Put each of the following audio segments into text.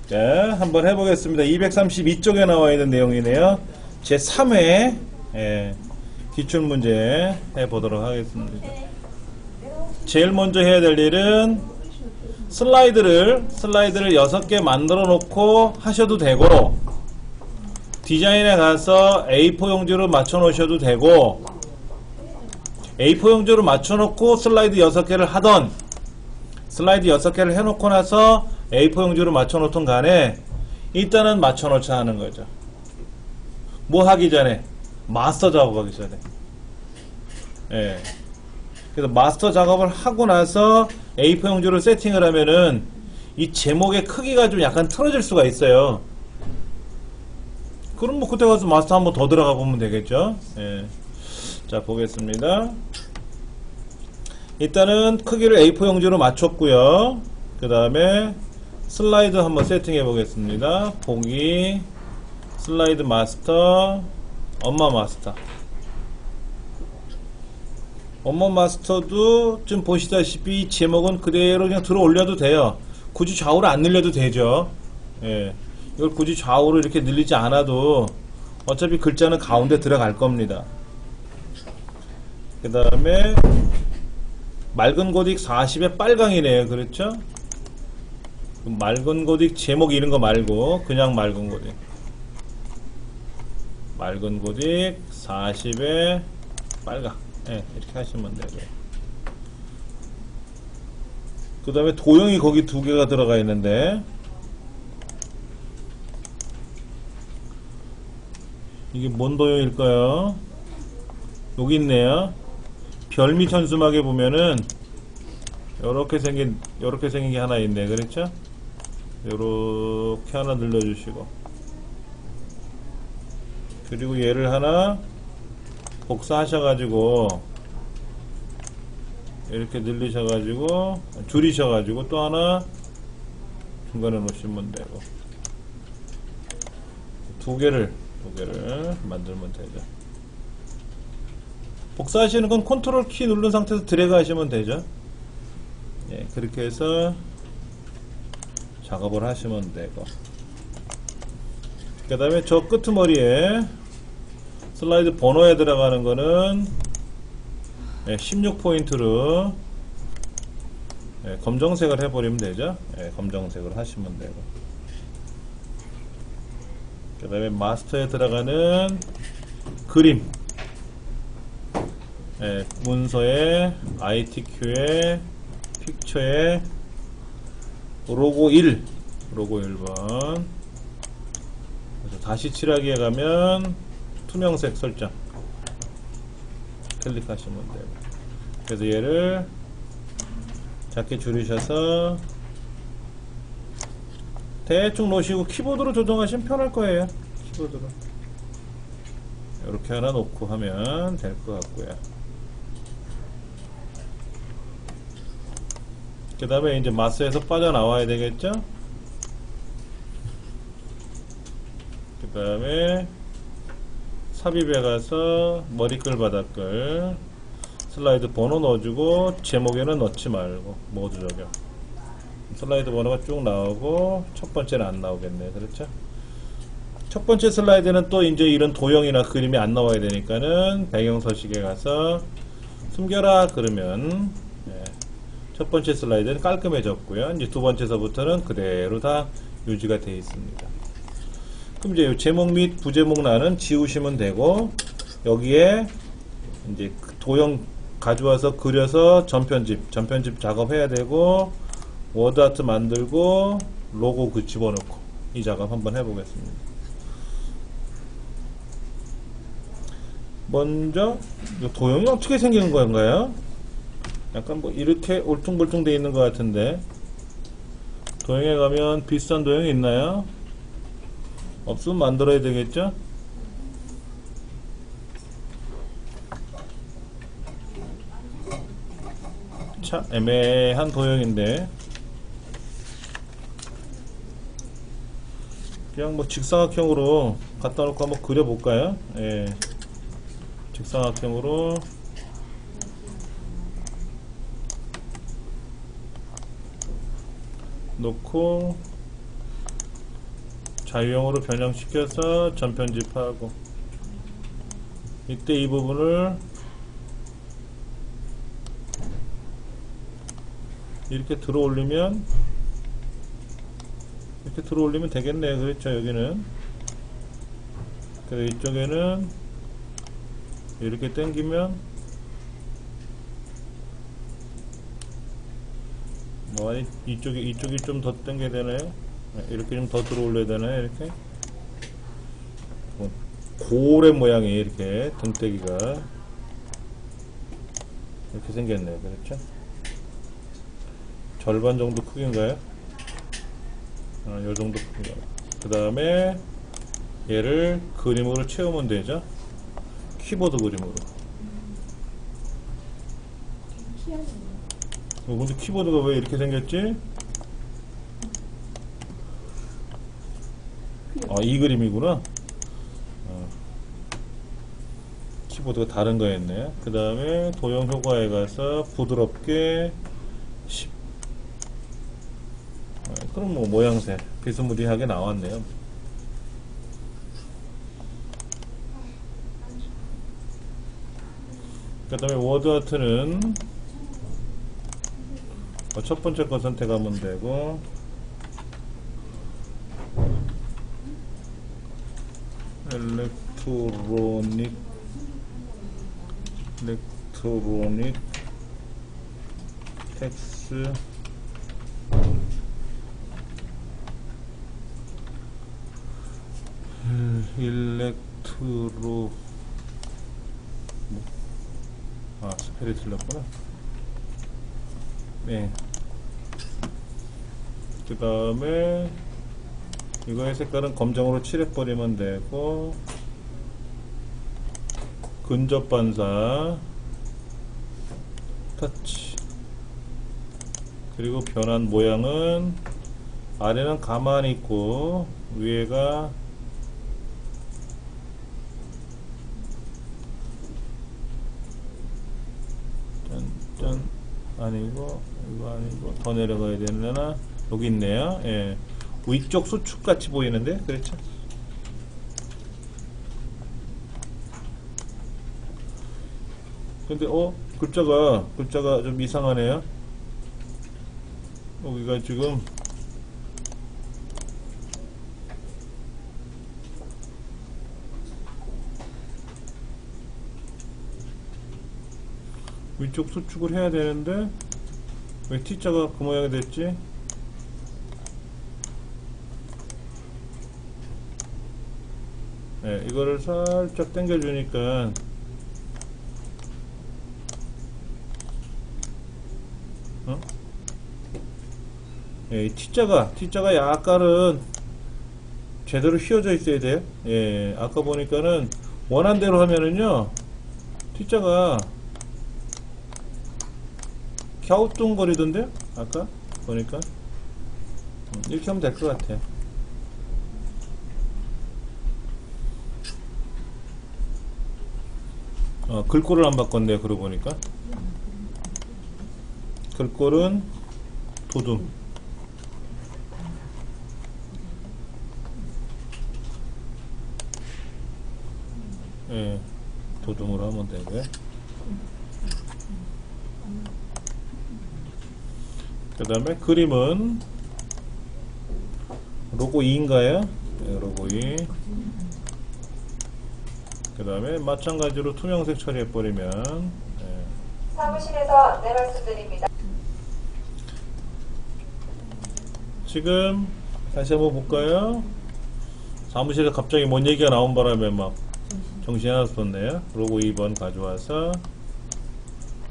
자, 한번 해보겠습니다. 232쪽에 나와 있는 내용이네요. 제3회 기출문제 해보도록 하겠습니다. 제일 먼저 해야 될 일은 슬라이드를 6개 만들어 놓고 하셔도 되고, 디자인에 가서 A4 용지로 맞춰 놓으셔도 되고, A4 용지로 맞춰 놓고 슬라이드 6개를 하던, 슬라이드 6개를 해놓고 나서 A4 용지로 맞춰 놓던 간에 일단은 맞춰 놓자 하는 거죠. 뭐 하기 전에? 마스터 작업하기 전에. 예. 그래서 마스터 작업을 하고 나서 A4 용지로 세팅을 하면은 이 제목의 크기가 좀 약간 틀어질 수가 있어요. 그럼 뭐 그때 가서 마스터 한번 더 들어가 보면 되겠죠. 예. 자, 보겠습니다. 일단은 크기를 A4 용지로 맞췄고요. 그 다음에 슬라이드 한번 세팅해 보겠습니다. 보기, 슬라이드 마스터, 엄마 마스터. 엄마 마스터도 지금 보시다시피 제목은 그대로 그냥 들어 올려도 돼요. 굳이 좌우로 안 늘려도 되죠. 예. 이걸 굳이 좌우로 이렇게 늘리지 않아도 어차피 글자는 가운데 들어갈 겁니다. 그 다음에 맑은 고딕 40에 빨강이네요. 그렇죠? 맑은 고딕 제목 이런 거 말고 그냥 맑은 고딕. 맑은 고딕 40에 빨강. 네, 이렇게 하시면 되고요. 그 다음에 도형이 거기 2개가 들어가 있는데, 이게 뭔 도형일까요? 여기 있네요. 별미 천수막에 보면은 요렇게 생긴 게 하나 있네. 그렇죠? 요렇게 하나 늘려주시고, 그리고 얘를 하나 복사하셔가지고 이렇게 늘리셔가지고 줄이셔가지고 또 하나 중간에 놓으시면 되고, 두 개를 만들면 되죠. 복사하시는 건 컨트롤 키 누른 상태에서 드래그 하시면 되죠. 예, 그렇게 해서 작업을 하시면 되고, 그 다음에 저 끄트머리에 슬라이드 번호에 들어가는 거는 16포인트로 검정색을 해버리면 되죠. 검정색으로 하시면 되고, 그 다음에 마스터에 들어가는 그림, 문서에 ITQ에 픽처에 로고 1번 그래서 다시 칠하기에 가면 투명색 설정 클릭하시면 돼요. 그래서 얘를 작게 줄이셔서 대충 놓으시고 키보드로 조정하시면 편할 거예요. 키보드로 이렇게 하나 놓고 하면 될 것 같고요. 그 다음에 이제 마스에서 빠져나와야 되겠죠. 그 다음에 삽입에 가서 머리글 바닥글 슬라이드 번호 넣어주고, 제목에는 넣지 말고 모두 적용. 슬라이드 번호가 쭉 나오고 첫 번째는 안 나오겠네요. 그렇죠? 첫 번째 슬라이드는 또 이제 이런 도형이나 그림이 안 나와야 되니까는 배경 서식에 가서 숨겨라 그러면 첫 번째 슬라이드는 깔끔해졌고요. 이제 두 번째서부터는 그대로 다 유지가 되어 있습니다. 그럼 이제 제목 및 부제목란은 지우시면 되고, 여기에 이제 도형 가져와서 그려서 전편집 작업해야 되고, 워드 아트 만들고 로고 그 집어넣고, 이 작업 한번 해보겠습니다. 먼저 이 도형이 어떻게 생긴 건가요? 약간 뭐 이렇게 울퉁불퉁 되어 있는 것 같은데, 도형에 가면 비슷한 도형이 있나요? 없으면 만들어야 되겠죠? 참 애매한 도형인데, 그냥 뭐 직사각형으로 갖다 놓고 한번 그려볼까요? 예. 직사각형으로 놓고 자유형으로 변형시켜서 전편집하고, 이때 이 부분을 이렇게 들어 올리면 되겠네요. 그렇죠. 여기는 그래서 이쪽에는 이렇게 당기면 뭐 이쪽이 좀 더 당겨야 되나요? 이렇게 좀 더 들어 올려야 되나요? 이렇게 고래 모양이 이렇게 등대기가 이렇게 생겼네요. 그렇죠? 절반 정도 크기인가요? 요 정도 크기가. 그 다음에 얘를 그림으로 채우면 되죠. 키보드 그림으로. 근데 키보드가 왜 이렇게 생겼지? 이 그림이구나. 키보드가 다른 거였네. 그 다음에 도형 효과에 가서 부드럽게 10. 그럼 뭐 모양새 비스무리하게 나왔네요. 그 다음에 워드아트는 첫 번째 거 선택하면 되고, 일렉트로닉 텍스 일렉트로 스펠이 틀렸구나. 네. 그 다음에 이거의 색깔은 검정으로 칠해버리면 되고, 근접 반사 터치, 그리고 변한 모양은 아래는 가만히 있고 위에가 짠 아니고 이거 아니고 더 내려가야 되려나? 여기 있네요. 예. 위쪽 수축 같이 보이는데, 그렇죠? 근데 글자가 좀 이상하네요. 여기가 지금 위쪽 수축을 해야 되는데 왜 T자가 그 모양이 됐지? 네, 이거를 살짝 당겨주니까 예, 이 T자가 약간은 제대로 휘어져 있어야 돼요. 예, 아까 보니까는 원한대로 하면은요 T자가 갸우뚱거리던데요? 아까 보니까 이렇게 하면 될 것 같아요. 글꼴을 안 바꿨네요. 그러고 보니까 글꼴은 도둠. 예, 도둠으로 하면 되고요. 그 다음에 그림은 로고 2인가요? 네, 로고 2. 그 다음에 마찬가지로 투명색 처리해버리면, 네. 사무실에서 안내 말씀드립니다. 지금 다시 한번 볼까요? 사무실에 갑자기 뭔 얘기가 나온 바람에 막 정신이 하나 없었네요. 로고 2번 가져와서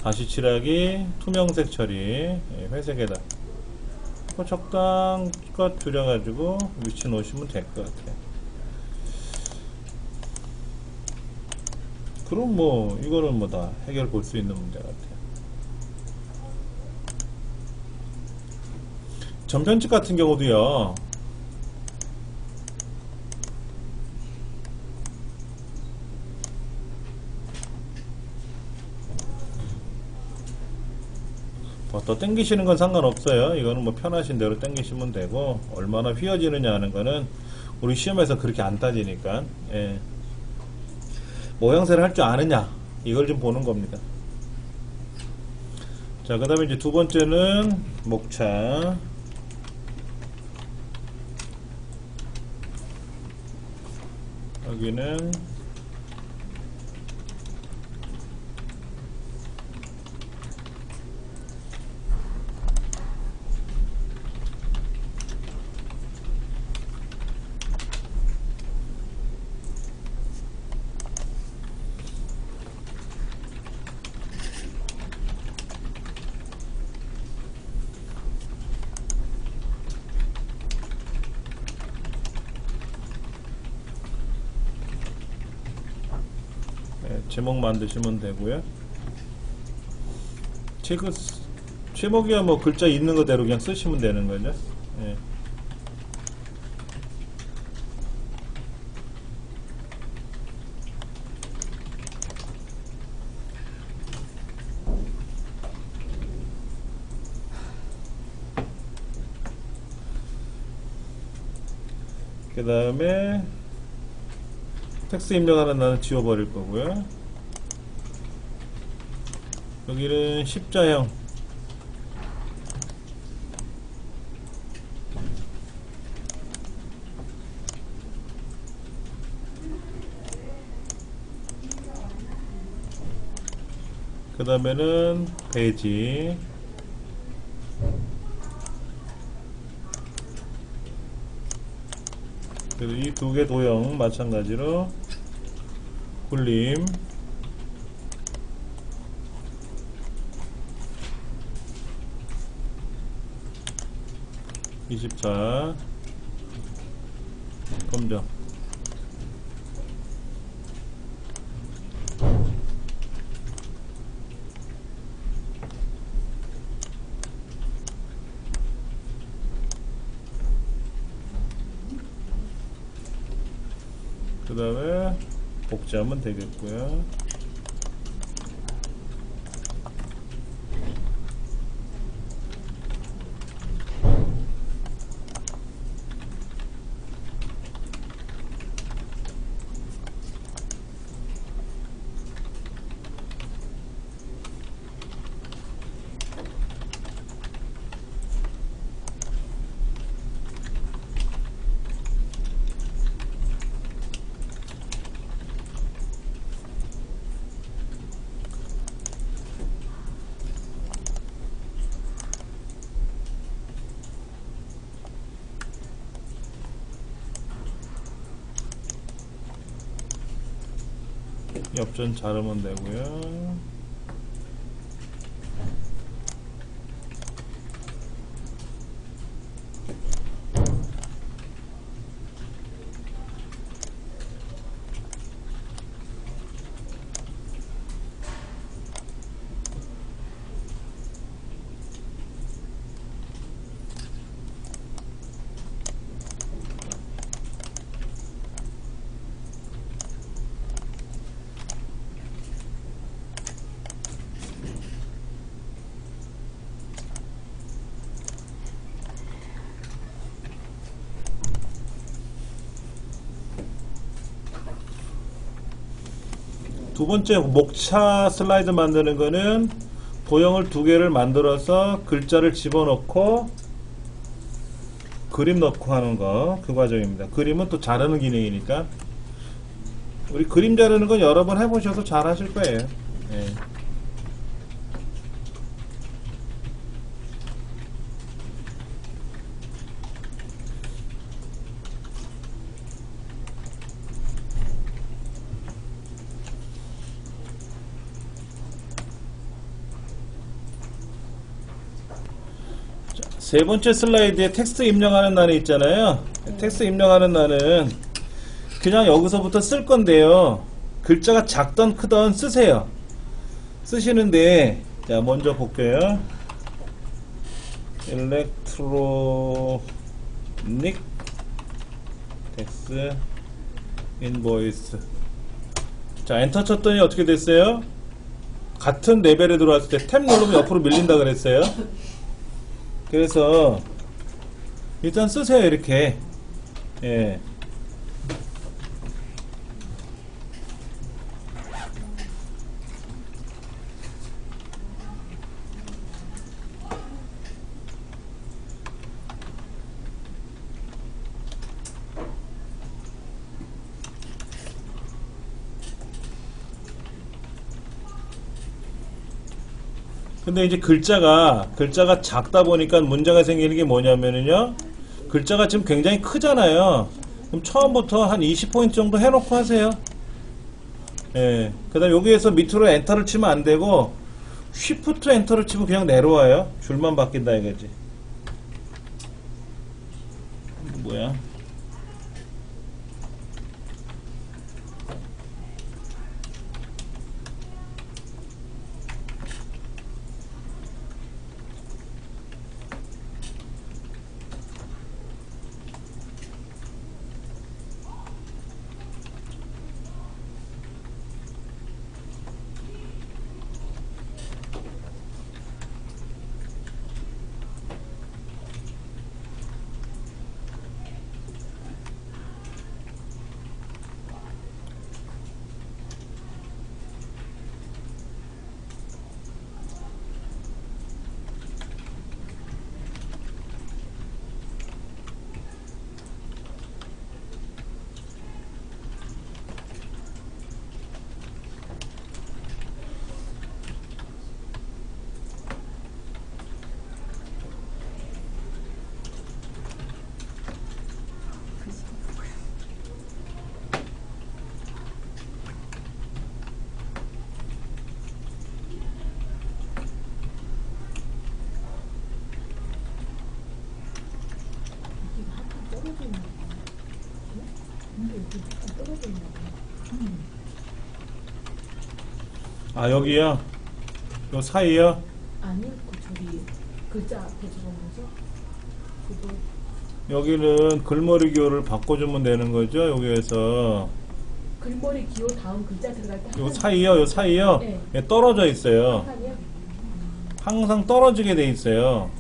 다시 칠하기, 투명색 처리, 회색에다 적당껏 줄여가지고 위치 놓으시면 될 것 같아요. 그럼 뭐 이거는 뭐 다 해결 볼 수 있는 문제 같아요. 전편집 같은 경우도요, 더 당기시는 건 상관없어요. 이거는 뭐 편하신 대로 당기시면 되고, 얼마나 휘어지느냐 하는 거는 우리 시험에서 그렇게 안 따지니까. 예. 모양새를 할 줄 아느냐 이걸 좀 보는 겁니다. 자, 그 다음에 이제 두 번째는 목차. 여기는 제목 만드시면 되고요. 제목이야 뭐 글자 있는 그대로 그냥 쓰시면 되는 거죠. 예. 그 다음에 텍스트 입력하는 나는 지워버릴 거고요. 여기는 십자형. 그 다음에는 배지. 그리고 이 두 개 도형 마찬가지로 굴림. 24 검정. 그 다음에 복제하면 되겠고요. 옆전 자르면 되고요. 두 번째 목차 슬라이드 만드는 거는 도형을 두 개를 만들어서 글자를 집어넣고 그림 넣고 하는 거, 그 과정입니다. 그림은 또 자르는 기능이니까 우리 그림 자르는 건 여러 번 해보셔도 잘 하실 거예요. 예. 세 번째 슬라이드에 텍스트 입력하는 난이 있잖아요. 텍스트 입력하는 난은 그냥 여기서부터 쓸 건데요. 글자가 작던 크던 쓰세요. 쓰시는데 자 먼저 볼게요. 일렉트로닉 텍스 인보이스. 자 엔터 쳤더니 어떻게 됐어요? 같은 레벨에 들어왔을 때 탭 누르면 옆으로 밀린다 그랬어요. 그래서 일단 쓰세요. 이렇게 예. 근데 이제 글자가 작다 보니까 문제가 생기는 게 뭐냐면은요. 글자가 지금 굉장히 크잖아요. 그럼 처음부터 한 20포인트 정도 해놓고 하세요. 예. 그 다음 여기에서 밑으로 엔터를 치면 안 되고, 쉬프트 엔터를 치면 그냥 내려와요. 줄만 바뀐다 이거지. 이거 뭐야? 아, 여기요? 요 사이요? 아니, 그 저기 글자 앞에 저런 거죠? 그거 여기는 글머리 기호를 바꿔주면 되는 거죠? 여기에서. 글머리 기호 다음 글자 들어갈 때 요 사이요? 요 사이요? 네. 예, 떨어져 있어요. 한칸이요? 항상 떨어지게 돼 있어요.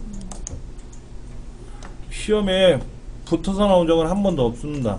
시험에 붙어서 나온 적은 한 번도 없습니다.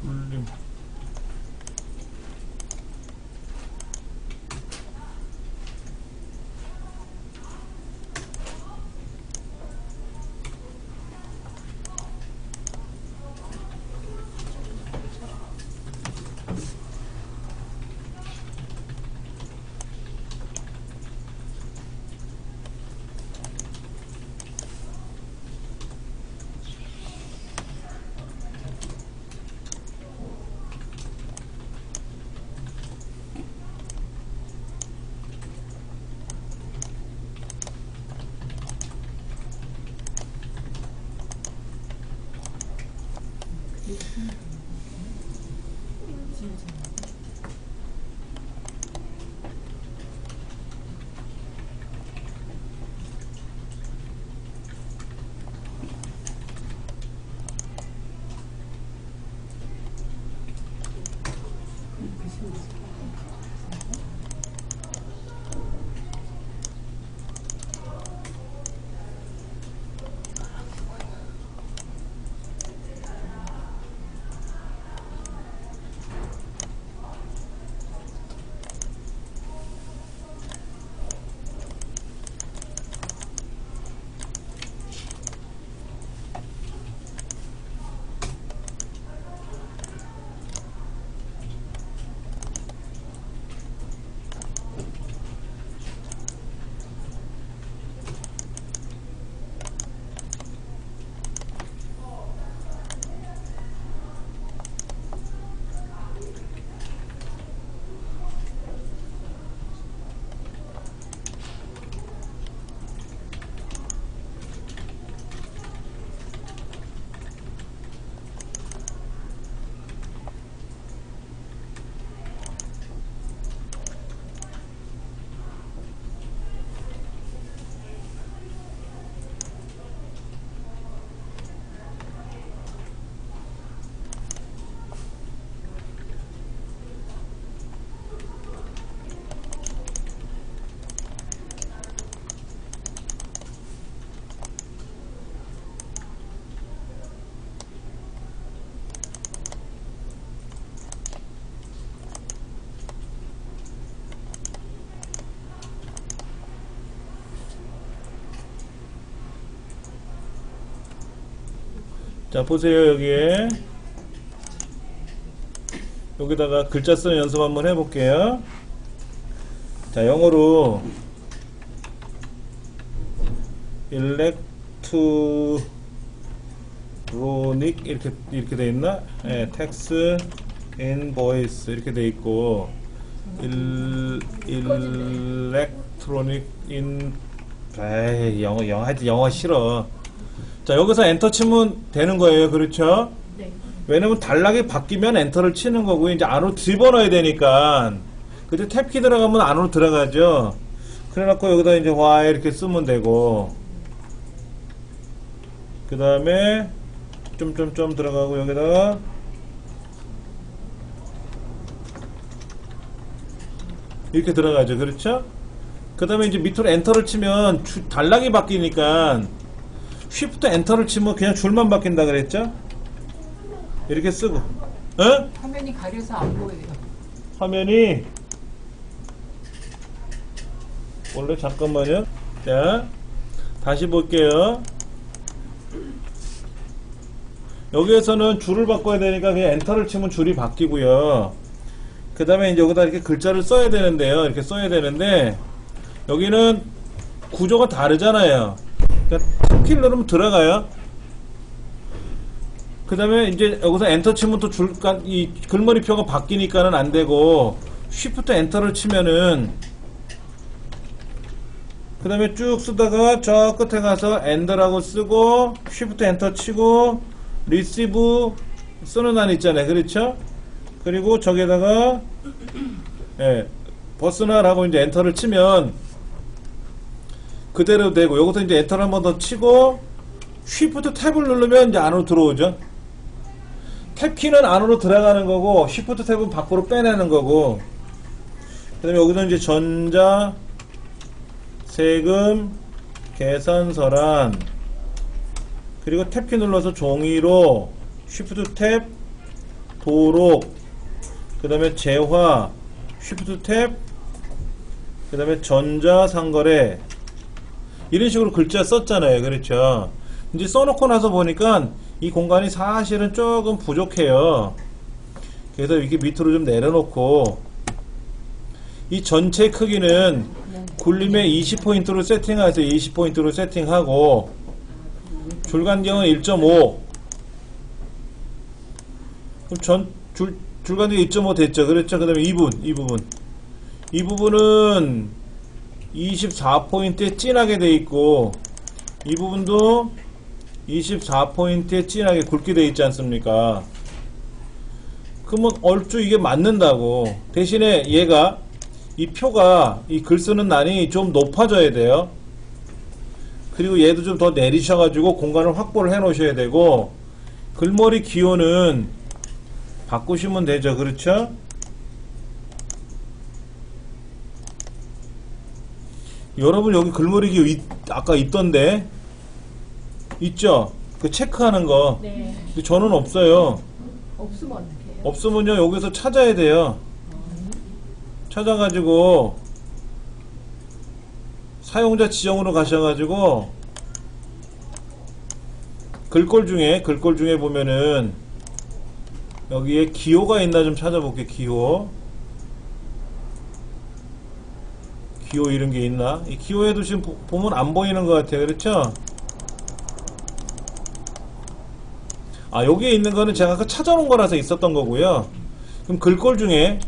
굴림. 자, 보세요. 여기에 여기다가 글자 쓰는 연습 한번 해볼게요. 자, 영어로 일렉트로닉 이렇게 돼 있나? 예, 텍스 인보이스 이렇게 돼 있고 일렉트로닉 인 에이, 영어 하여튼 영어 싫어. 자, 여기서 엔터 치면 되는 거예요. 그렇죠? 네. 왜냐면 단락이 바뀌면 엔터를 치는 거고 이제 안으로 집어넣어야 되니까 그때 탭키 들어가면 안으로 들어가죠. 그래갖고 여기다 이제 Y 이렇게 쓰면 되고 그 다음에 점점점 들어가고 여기다가 이렇게 들어가죠. 그렇죠? 그 다음에 이제 밑으로 엔터를 치면 단락이 바뀌니까 쉬프트 엔터를 치면 그냥 줄만 바뀐다 그랬죠? 이렇게 쓰고 화면이 가려서 안 보여요. 화면이 원래 잠깐만요. 자, 다시 볼게요. 여기에서는 줄을 바꿔야 되니까 그냥 엔터를 치면 줄이 바뀌고요. 그 다음에 이제 여기다 이렇게 글자를 써야 되는데요. 이렇게 써야 되는데 여기는 구조가 다르잖아요. 그러니까 탭키를 누르면 들어가요. 그 다음에 이제 여기서 엔터 치면 또 이 글머리표가 바뀌니까는 안 되고 쉬프트 엔터를 치면은 그 다음에 쭉 쓰다가 저 끝에 가서 엔더라고 쓰고 쉬프트 엔터 치고 리시브 쓰는 한 있잖아요. 그렇죠? 그리고 저기에다가 버스널하고 이제 엔터를 치면 그대로 되고 여기서 이제 엔터를 한 번 더 치고 쉬프트 탭을 누르면 이제 안으로 들어오죠. 탭키는 안으로 들어가는 거고 쉬프트 탭은 밖으로 빼내는 거고 그 다음에 여기서 이제 전자 세금 계산서란 그리고 탭키 눌러서 종이로 쉬프트 탭 도록 그 다음에 재화 쉬프트 탭 그 다음에 전자상거래 이런 식으로 글자 썼잖아요. 그렇죠? 이제 써놓고 나서 보니까 이 공간이 사실은 조금 부족해요. 그래서 이렇게 밑으로 좀 내려놓고 이 전체 크기는 굴림에 20포인트로 세팅하세요. 20포인트로 세팅하고 줄간경은 1.5 그럼 줄간경 1.5 됐죠. 그렇죠? 그 다음에 이 부분은 24포인트에 진하게 돼 있고 이 부분도 24포인트에 진하게 굵게 돼 있지 않습니까? 그러면 얼추 이게 맞는다고. 대신에 얘가 이 표가 이 글 쓰는 난이 좀 높아져야 돼요. 그리고 얘도 좀 더 내리셔가지고 공간을 확보를 해 놓으셔야 되고 글머리 기호는 바꾸시면 되죠. 그렇죠? 여러분 여기 글머리 기호 아까 있던데 있죠? 그 체크하는 거. 네. 근데 저는 없어요. 없으면 어떡해요? 없으면요 여기서 찾아야 돼요. 찾아가지고 사용자 지정으로 가셔가지고 글꼴 중에 보면은 여기에 기호가 있나 좀 찾아볼게요. 기호 이런 게 있나? 이 기호에도 지금 보면 안 보이는 것 같아요. 그렇죠? 아, 여기에 있는 거는 제가 아까 찾아놓은 거라서 있었던 거고요. 그럼 글꼴 중에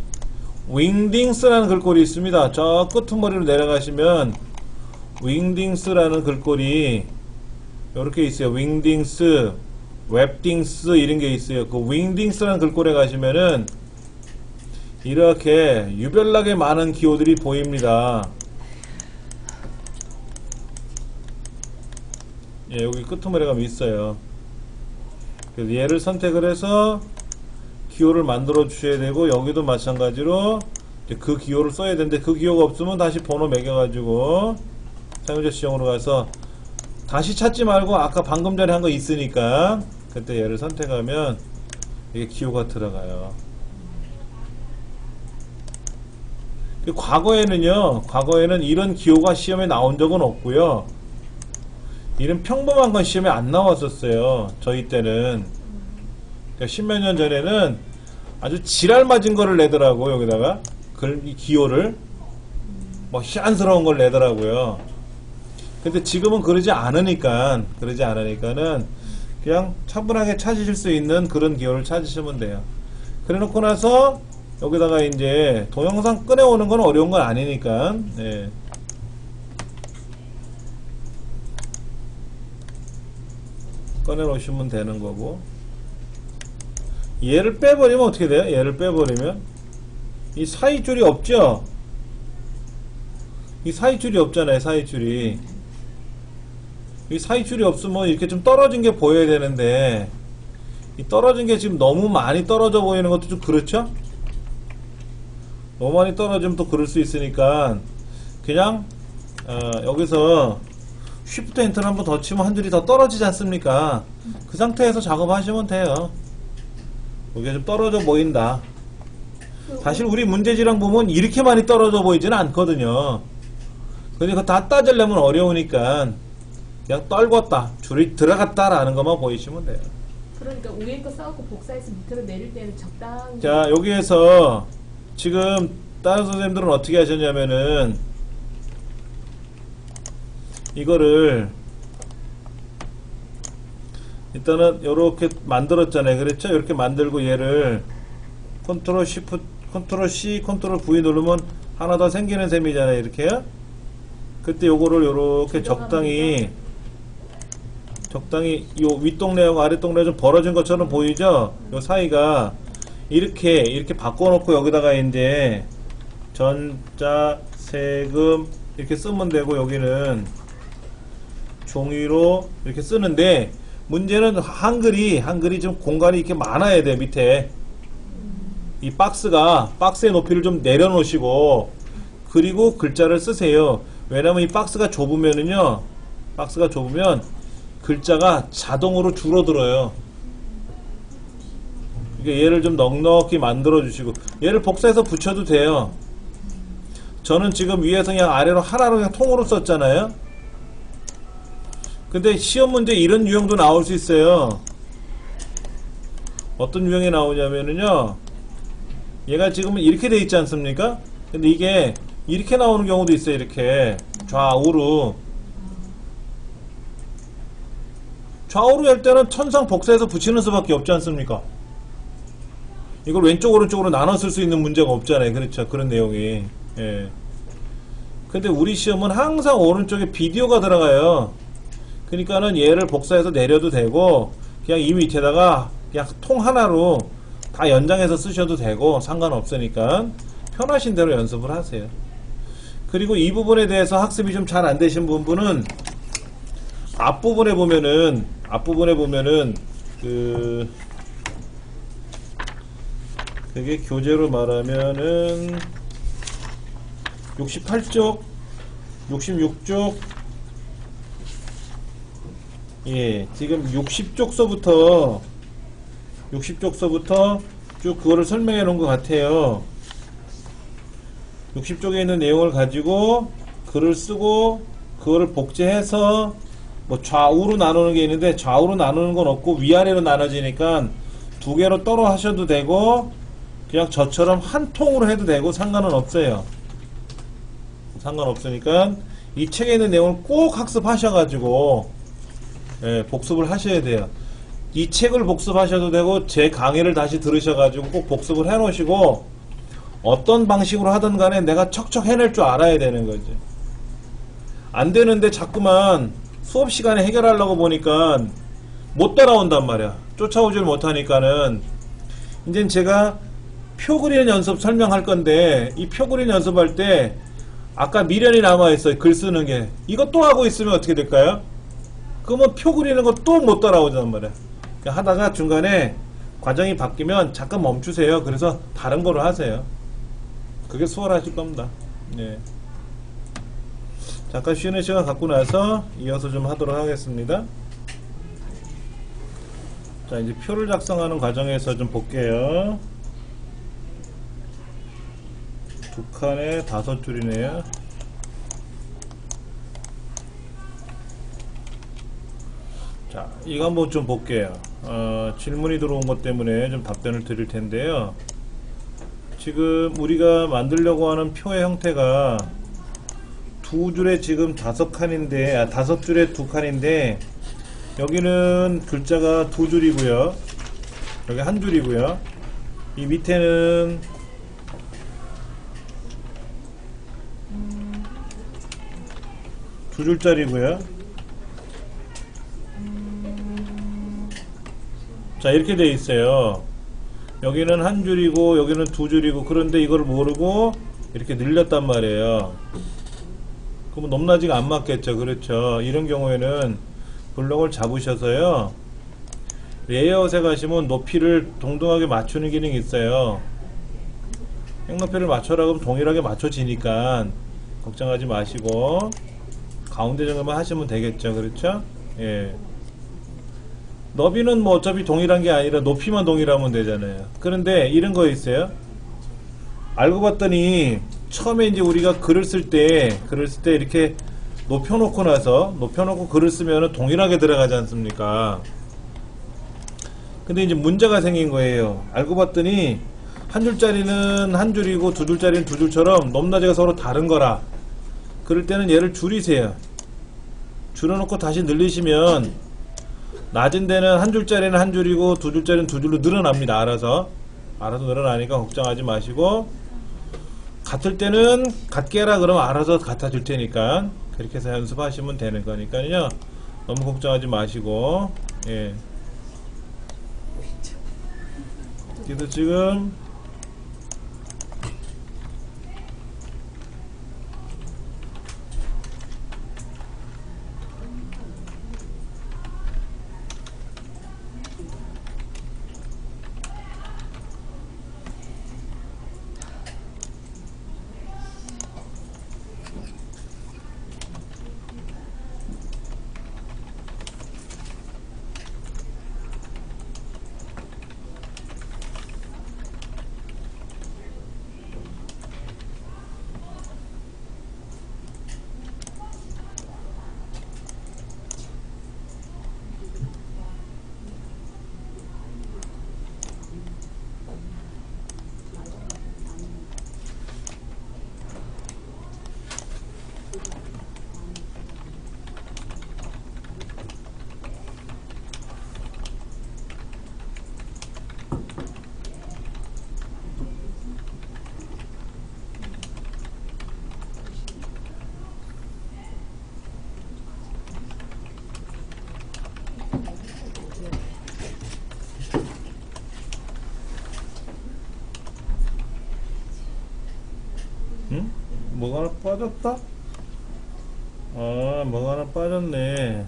윙딩스라는 글꼴이 있습니다. 저 끄트머리로 내려가시면 윙딩스라는 글꼴이 이렇게 있어요. 윙딩스, 웹딩스 이런 게 있어요. 그 윙딩스라는 글꼴에 가시면은 이렇게 유별나게 많은 기호들이 보입니다. 예, 여기 끄트머리 가면 있어요. 그래서 얘를 선택을 해서 기호를 만들어 주셔야 되고 여기도 마찬가지로 이제 그 기호를 써야 되는데 그 기호가 없으면 다시 번호 매겨가지고 사용자 지정으로 가서 다시 찾지 말고 아까 방금 전에 한 거 있으니까 그때 얘를 선택하면 이게 기호가 들어가요. 과거에는 이런 기호가 시험에 나온 적은 없고요. 이런 평범한 건 시험에 안 나왔었어요. 저희 때는. 그러니까 십몇 년 전에는 아주 지랄 맞은 거를 내더라고, 여기다가. 이 기호를. 뭐, 희한스러운 걸 내더라고요. 근데 지금은 그러지 않으니까는 그냥 차분하게 찾으실 수 있는 그런 기호를 찾으시면 돼요. 그래 놓고 나서 여기다가 이제 동영상 꺼내오는 건 어려운 건 아니니까, 예. 꺼내놓으시면 되는 거고. 얘를 빼버리면 어떻게 돼요? 얘를 빼버리면 이 사이줄이 없죠? 이 사이줄이 없잖아요. 사이줄이. 이 사이줄이 없으면 이렇게 좀 떨어진 게 보여야 되는데, 이 떨어진 게 지금 너무 많이 떨어져 보이는 것도 좀 그렇죠? 너무 많이 떨어지면 또 그럴 수 있으니까 그냥 여기서 쉬프트 엔터를 한번 더 치면 한 줄이 더 떨어지지 않습니까? 그 상태에서 작업하시면 돼요. 이게 좀 떨어져 보인다. 사실 우리 문제지랑 보면 이렇게 많이 떨어져 보이지는 않거든요. 그러니까 다 따지려면 어려우니까 그냥 떨궜다, 줄이 들어갔다라는 것만 보이시면 돼요. 그러니까 위에 거 써갖고 복사해서 밑으로 내릴 때는 적당히. 자, 여기에서 지금 다른 선생님들은 어떻게 하셨냐면은 이거를 일단은 요렇게 만들었잖아요. 그렇죠? 이렇게 만들고 얘를 컨트롤 Shift, 컨트롤 C, 컨트롤 V 누르면 하나 더 생기는 셈이잖아요. 이렇게요. 그때 요거를 요렇게 적당히 요 윗동네하고 아랫동네 좀 벌어진 것처럼 보이죠? 요 사이가 이렇게 바꿔놓고 여기다가 이제 전자, 세금 이렇게 쓰면 되고, 여기는 종이로 이렇게 쓰는데, 문제는 한글이 좀 공간이 이렇게 많아야 돼. 밑에 이 박스의 높이를 좀 내려놓으시고, 그리고 글자를 쓰세요. 왜냐면 이 박스가 좁으면 글자가 자동으로 줄어들어요. 그러니까 얘를 좀 넉넉히 만들어 주시고, 얘를 복사해서 붙여도 돼요. 저는 지금 위에서 그냥 아래로 하나로 그냥 통으로 썼잖아요. 근데 시험 문제 이런 유형도 나올 수 있어요. 어떤 유형이 나오냐면은요, 얘가 지금은 이렇게 돼 있지 않습니까? 근데 이게 이렇게 나오는 경우도 있어요. 이렇게 좌우로 할 때는 천상 복사해서 붙이는 수밖에 없지 않습니까? 이걸 왼쪽 오른쪽으로 나눠 쓸 수 있는 문제가 없잖아요. 그렇죠? 그런 내용이. 예. 근데 우리 시험은 항상 오른쪽에 비디오가 들어가요. 그러니까는 얘를 복사해서 내려도 되고, 그냥 이 밑에다가 그냥 통 하나로 다 연장해서 쓰셔도 되고 상관없으니까 편하신 대로 연습을 하세요. 그리고 이 부분에 대해서 학습이 좀 잘 안 되신 부분은 앞부분에 보면은 그게 교재로 말하면은 68쪽 66쪽, 예, 지금 60쪽서부터 쭉 그거를 설명해 놓은 것 같아요. 60쪽에 있는 내용을 가지고 글을 쓰고 그거를 복제해서 뭐 좌우로 나누는 게 있는데, 좌우로 나누는 건 없고 위아래로 나눠지니까 두 개로 떨어 하셔도 되고 그냥 저처럼 한 통으로 해도 되고 상관은 없어요. 상관없으니까 이 책에 있는 내용을 꼭 학습하셔가지고, 예, 복습을 하셔야 돼요. 이 책을 복습하셔도 되고 제 강의를 다시 들으셔가지고 꼭 복습을 해놓으시고, 어떤 방식으로 하든 간에 내가 척척 해낼 줄 알아야 되는 거지. 안 되는데 자꾸만 수업 시간에 해결하려고 보니까 못 따라온단 말이야. 쫓아오질 못하니까는. 이젠 제가 표 그리는 연습 설명할 건데, 이 표 그리는 연습할 때 아까 미련이 남아있어요. 글 쓰는 게. 이거 또 하고 있으면 어떻게 될까요? 그러면 표 그리는 거 또 못 따라오단 말이야. 하다가 중간에 과정이 바뀌면 잠깐 멈추세요. 그래서 다른 거로 하세요. 그게 수월하실 겁니다. 네. 잠깐 쉬는 시간 갖고 나서 이어서 좀 하도록 하겠습니다. 자, 이제 표를 작성하는 과정에서 좀 볼게요. 두 칸에 5줄이네요. 자, 이거 한번 좀 볼게요. 질문이 들어온 것 때문에 좀 답변을 드릴 텐데요. 지금 우리가 만들려고 하는 표의 형태가 두 줄에 지금 5칸인데, 5줄에 2칸인데, 여기는 글자가 2줄이고요. 여기 1줄이고요. 이 밑에는 두 줄짜리고요. 자, 이렇게 돼 있어요. 여기는 1줄이고 여기는 2줄이고, 그런데 이걸 모르고 이렇게 늘렸단 말이에요. 그러면 높낮이가 안 맞겠죠. 그렇죠. 이런 경우에는 블록을 잡으셔서요, 레이아웃에 가시면 높이를 동등하게 맞추는 기능이 있어요. 색높이를 맞춰라 그러면 동일하게 맞춰지니까 걱정하지 마시고 가운데 정도만 하시면 되겠죠. 그렇죠? 예. 너비는 뭐 어차피 동일한 게 아니라 높이만 동일하면 되잖아요. 그런데 이런 거 있어요. 알고 봤더니 처음에 이제 우리가 글을 쓸 때 이렇게 높여놓고 글을 쓰면 동일하게 들어가지 않습니까? 근데 이제 문제가 생긴 거예요. 알고 봤더니 한 줄짜리는 한 줄이고 두 줄짜리는 두 줄처럼 높낮이가 서로 다른 거라. 그럴 때는 얘를 줄이세요. 줄여놓고 다시 늘리시면 낮은 데는 한 줄짜리는 한 줄이고 두 줄짜리는 두 줄로 늘어납니다. 알아서 늘어나니까 걱정하지 마시고, 같을 때는 같게 해라 그러면 알아서 같아질 테니까 그렇게 해서 연습하시면 되는 거니까요. 너무 걱정하지 마시고. 예. 그래서 지금 뭐가 하나 빠졌다? 뭐가 하나 빠졌네.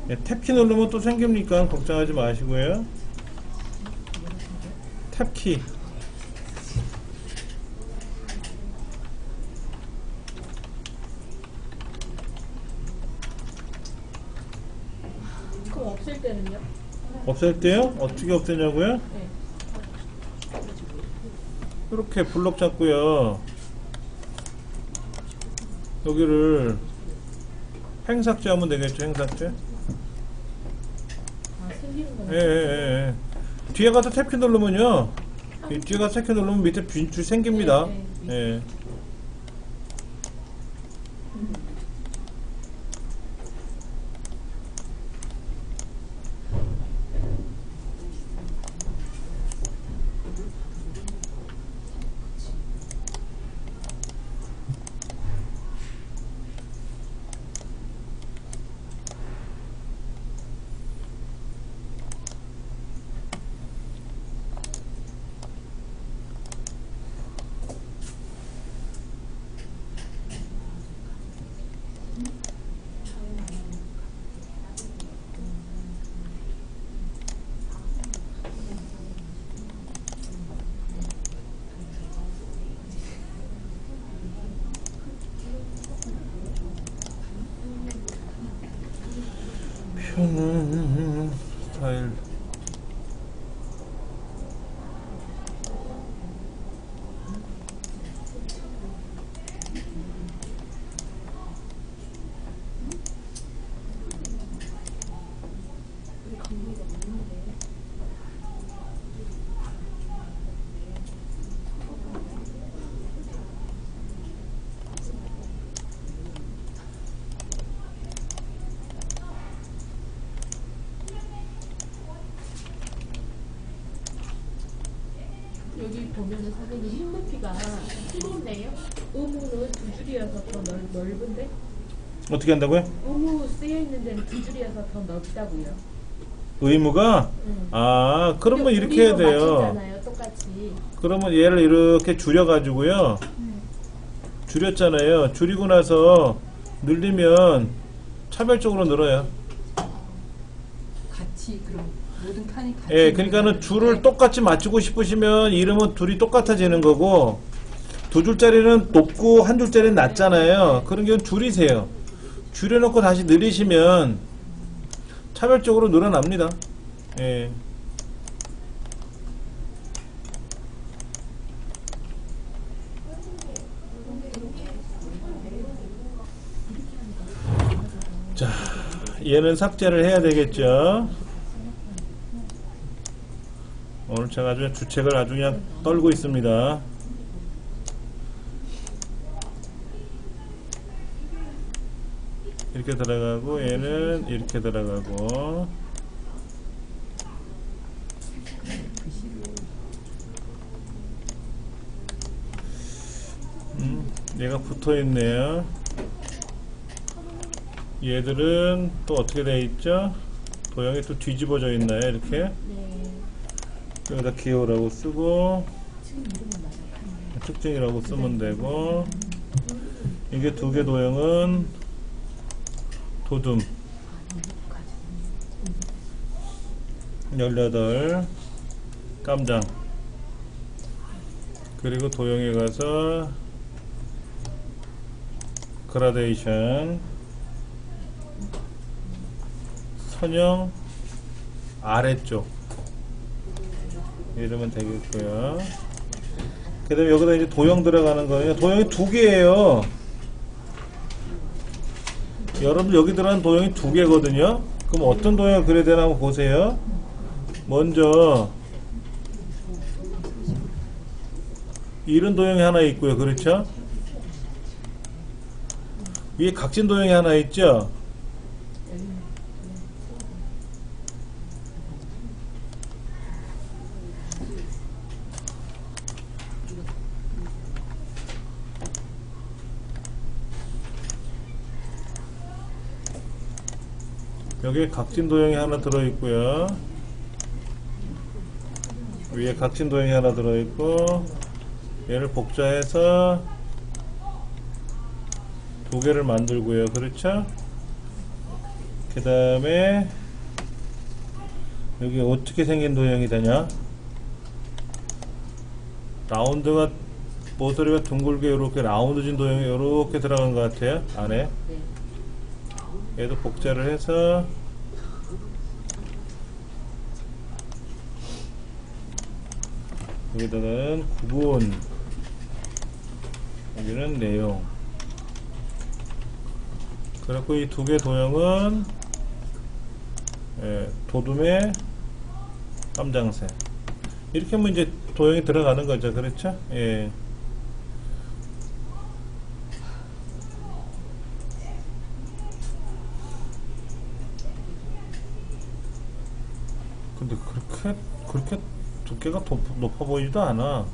탭키 누르면 또 생깁니까? 걱정하지 마시고요. 탭키. 그럼 없을 때는요? 없앨 때요? 어떻게 없애냐고요? 네. 이렇게 블럭 잡고요. 여기를 행삭제 하면 되겠죠. 행삭제. 생기는 거는. 예. 뒤에 가서 탭키 누르면요, 이 뒤에 가서 탭키 누르면 밑에 빈줄 생깁니다. 예. 스타일. 여기 보면은 사장님 흰 높이가 틀리네요. 의무는 두 줄이어서 더 넓은데 어떻게 한다고요? 의무 쓰여 있는 데는 두 줄이어서 더 넓다고요. 의무가? 응. 아, 그러면 근데 이렇게 해야 우리도 돼요. 맞췄잖아요, 똑같이. 그러면 얘를 이렇게 줄여가지고요. 줄였잖아요. 줄이고 나서 늘리면 차별적으로 늘어요. 같이 그럼 모든 칸이 같이. 예, 그러니까는 줄을 똑같이 맞추고 싶으시면 이름은 둘이 똑같아지는 거고, 두 줄짜리는 높고 한 줄짜리는 낮잖아요. 그런 경우는 줄이세요. 줄여놓고 다시 늘리시면 차별적으로 늘어납니다. 예. 자, 얘는 삭제를 해야 되겠죠. 오늘 제가 아주 주책을 아주 그냥 떨고 있습니다. 이렇게 들어가고 얘는 이렇게 들어가고, 얘가 붙어 있네요. 얘들은 또 어떻게 되어 있죠? 도형이 또 뒤집어져 있나요? 이렇게 네. 여기다 기호라고 쓰고 지금 이름은 맞아요. 특징이라고 쓰면 되고, 이게 두 개 도형은 도둠 18 깜장, 그리고 도형에 가서 그라데이션 선형 아래쪽 이러면 되겠고요. 그 다음에 여기다 이제 도형 들어가는 거예요. 도형이 두 개예요. 여러분 여기 들어간 도형이 두 개거든요. 그럼 어떤 도형을 그려야 되나 한번 보세요. 먼저 이런 도형이 하나 있고요. 그렇죠? 위에 각진 도형이 하나 있죠? 여기에 각진 도형이 하나 들어있고요. 위에 각진 도형이 하나 들어있고, 얘를 복사해서 두 개를 만들고요. 그렇죠? 그 다음에 여기 어떻게 생긴 도형이 되냐? 라운드가 모서리가 둥글게 이렇게 라운드진 도형이 이렇게 들어간 것 같아요. 안에. 얘도 복제를 해서 여기다가는 구분, 여기는 내용. 그리고 이 두 개 도형은 도둠의 깜장새. 이렇게 하면 이제 도형이 들어가는 거죠. 그렇죠? 예. 근데 그렇게 두께가 높아 보이지도 않아.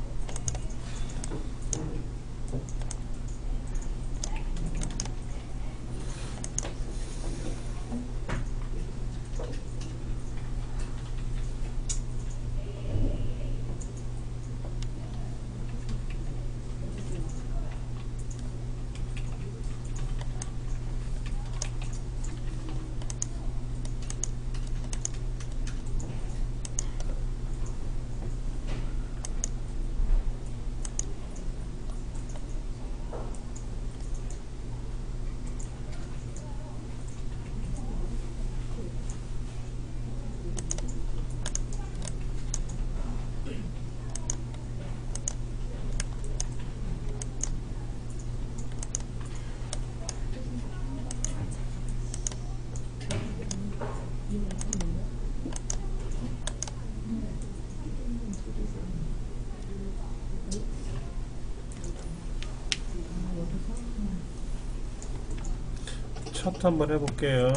차트 한번 해볼게요.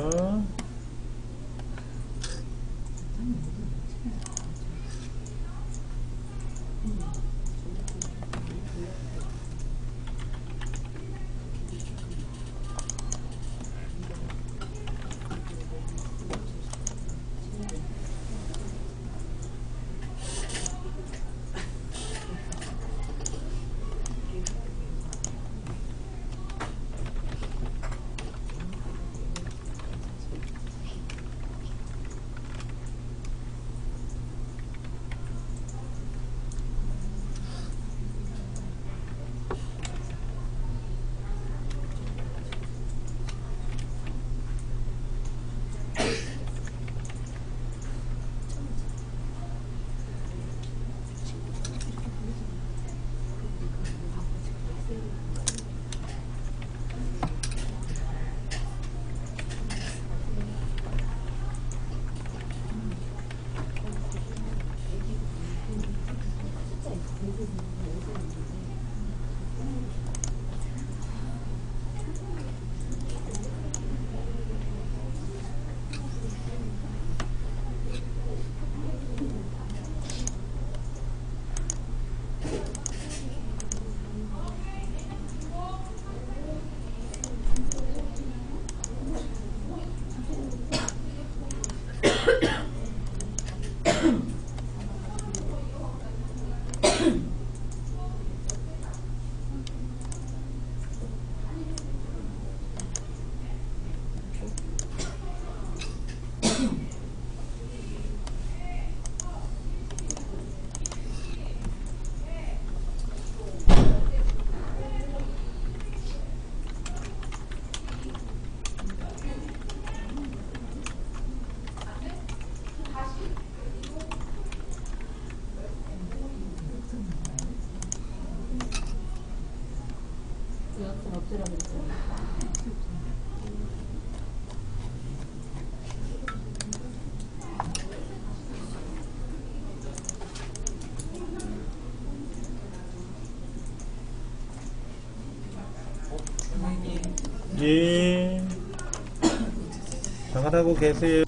여튼 없애라고 했잖아. 예. 잘하고 계세요.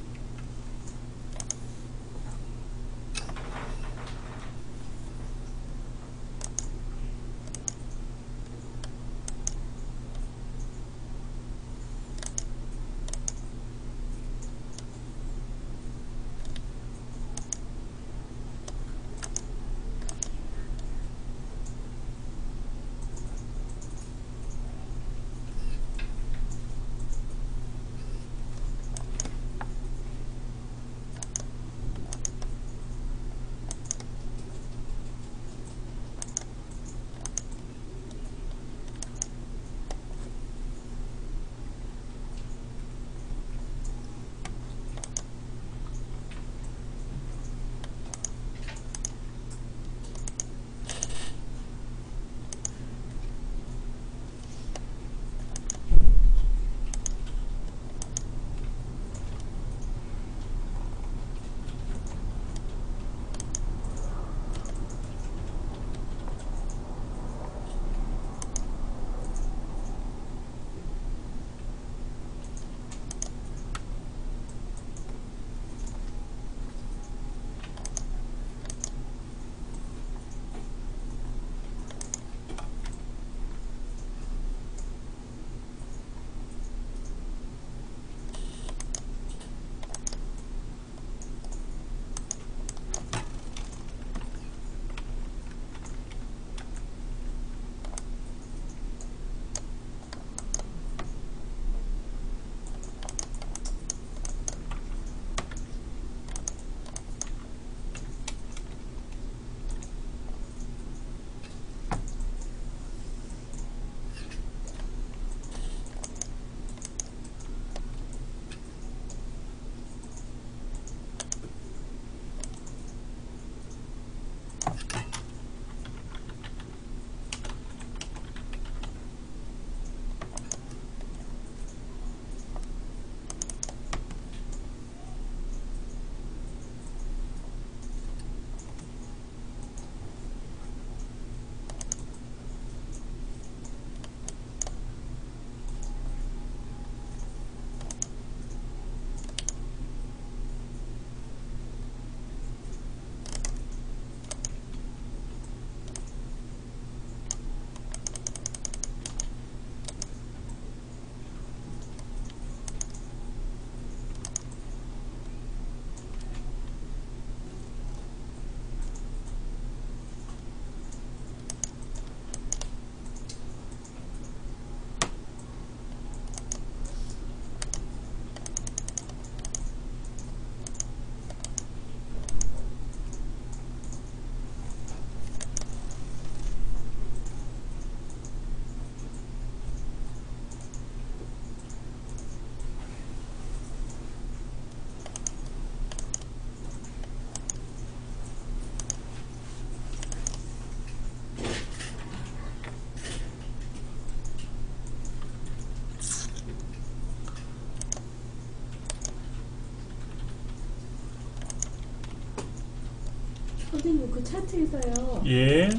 선생님 그 차트에서요. 예.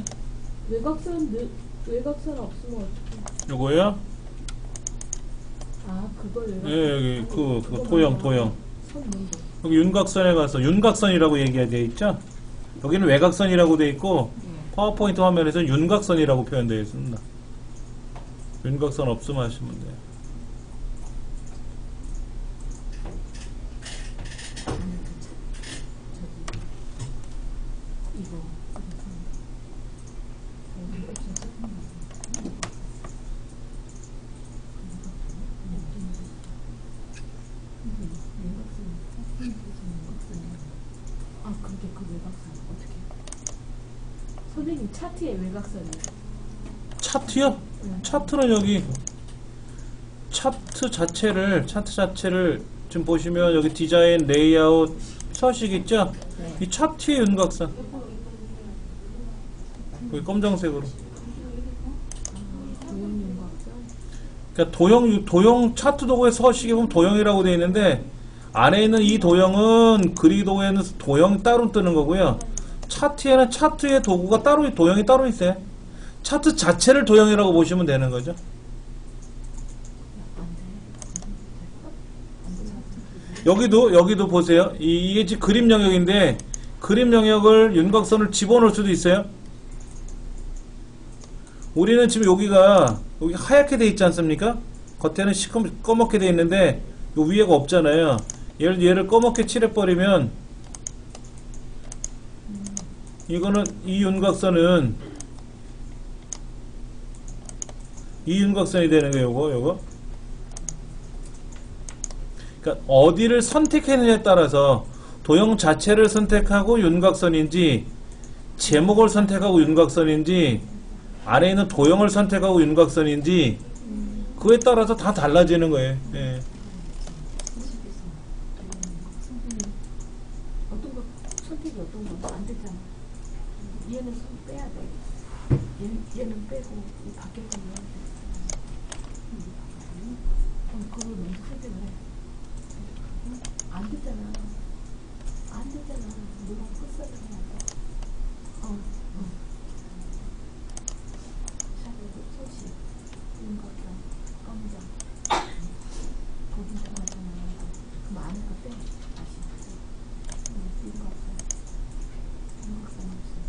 외곽선 없으면 어떻게? 요거요? 아 그걸 외곽선. 예, 여기 그 그거 도형 말고 도형. 선 문제. 여기 윤곽선에 가서 윤곽선이라고 얘기가 돼 있죠? 여기는 외곽선이라고 돼 있고 예. 파워포인트 화면에서 윤곽선이라고 표현되어 있습니다. 윤곽선 없으면 하시면 돼요. 이거. 아 그게 그 외곽선 어떻게? 선생님 차트에 외곽선이에요. 차트요? 차트는 여기 차트 자체를 지금 보시면 여기 디자인, 레이아웃, 서식 있죠? 네. 이 차트의 윤곽선 여기 검정색으로 도형 윤곽선. 그러니까 도형 차트 도구의 서식에 보면 도형이라고 되어 있는데 안에 있는 이 도형은 그리도에는 도형이 따로 뜨는 거고요. 차트에는 차트의 도구가 따로 도형이 따로 있어요. 차트 자체를 도형이라고 보시면 되는 거죠. 여기도 보세요. 이게 지금 그림 영역인데 그림 영역을 윤곽선을 집어넣을 수도 있어요. 우리는 지금 여기 하얗게 돼 있지 않습니까? 겉에는 검게 돼 있는데 요 위에가 없잖아요. 얘를 검게 칠해버리면 이거는 이 윤곽선이 되는 거예요. 요거. 그러니까 어디를 선택했느냐에 따라서 도형 자체를 선택하고 윤곽선인지 제목을 선택하고 윤곽선인지 안에 있는 도형을 선택하고 윤곽선인지 그에 따라서 다 달라지는 거예요. 예. 어떤 거 선택이 어떤 거 안 되잖아. 얘는 손 빼야 돼. 얘는 빼고 이 밖에 거 넣어야 돼. 그럼 그걸 먼저 선택을 해. 안 되잖아. 안 되잖아. 누가 끝서야 돼. 샤브도 소시 윤곽선 검정 거긴 들어가잖아. 그럼 안에 거 빼. 다시 윤곽선 없어.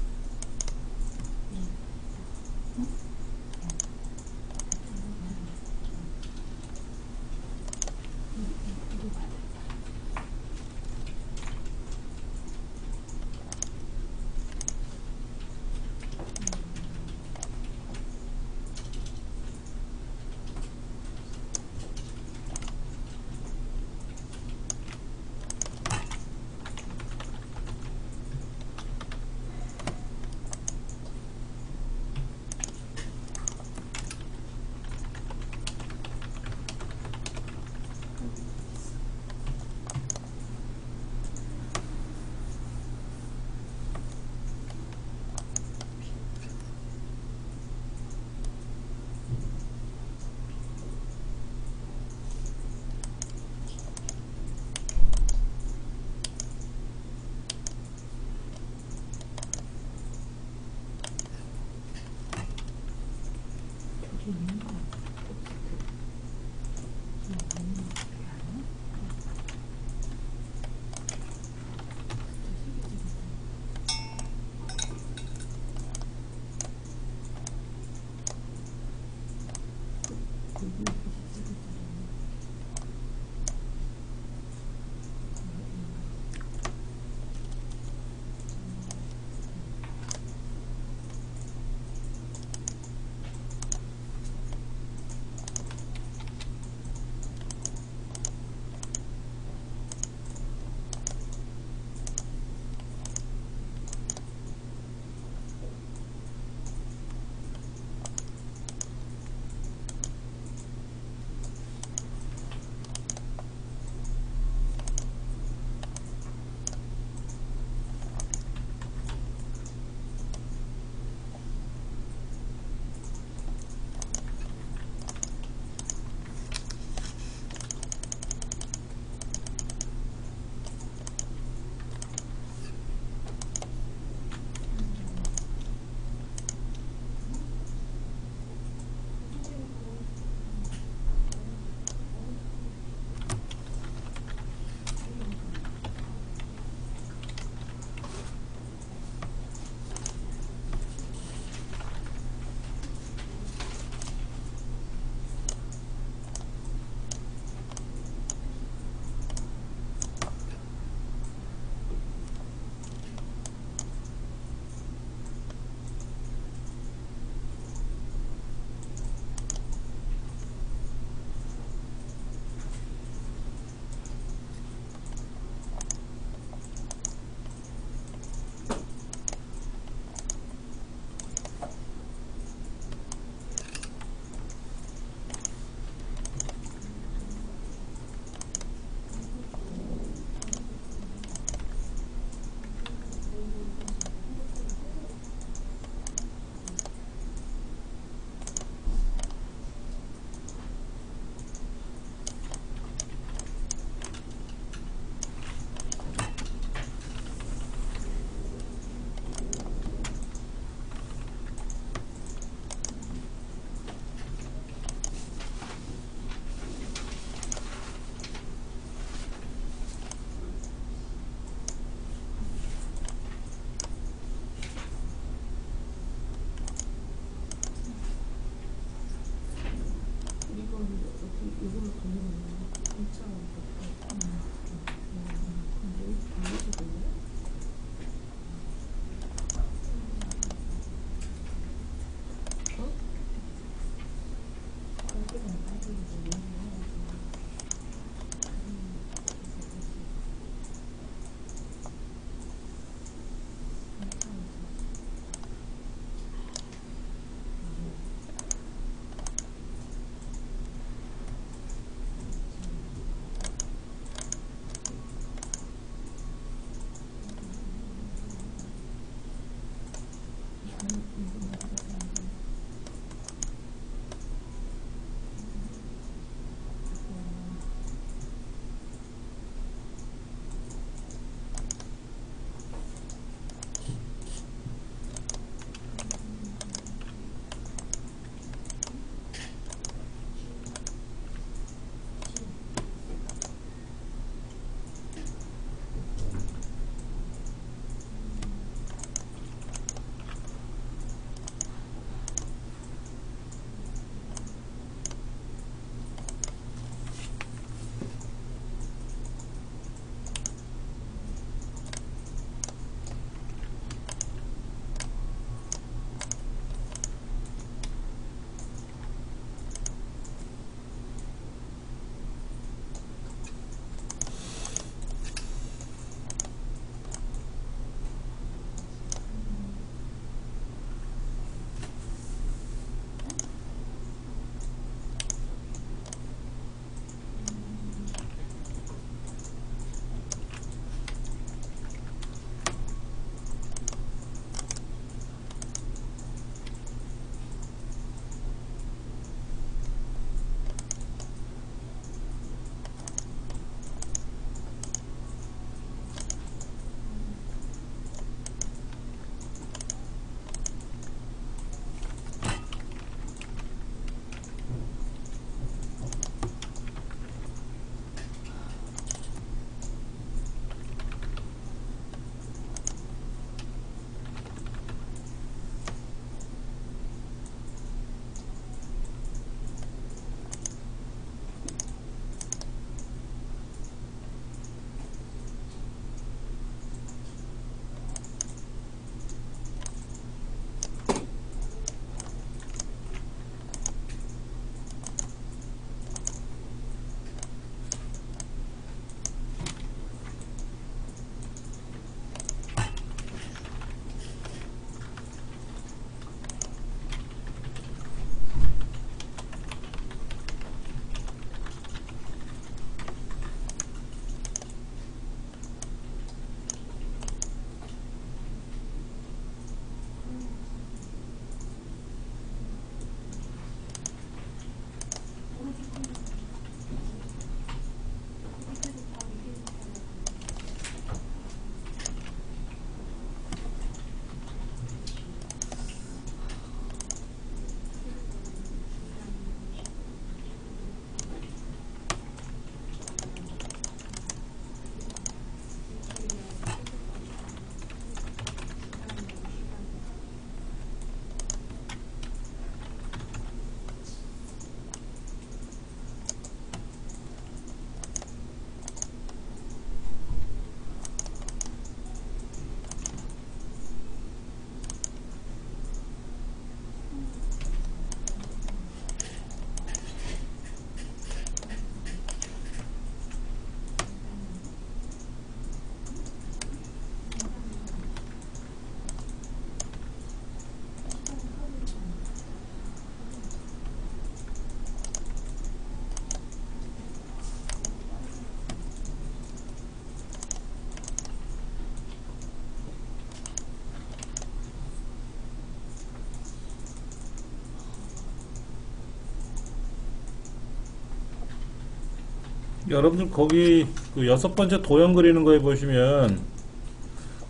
여러분들 거기 그 6번째 도형 그리는 거에 보시면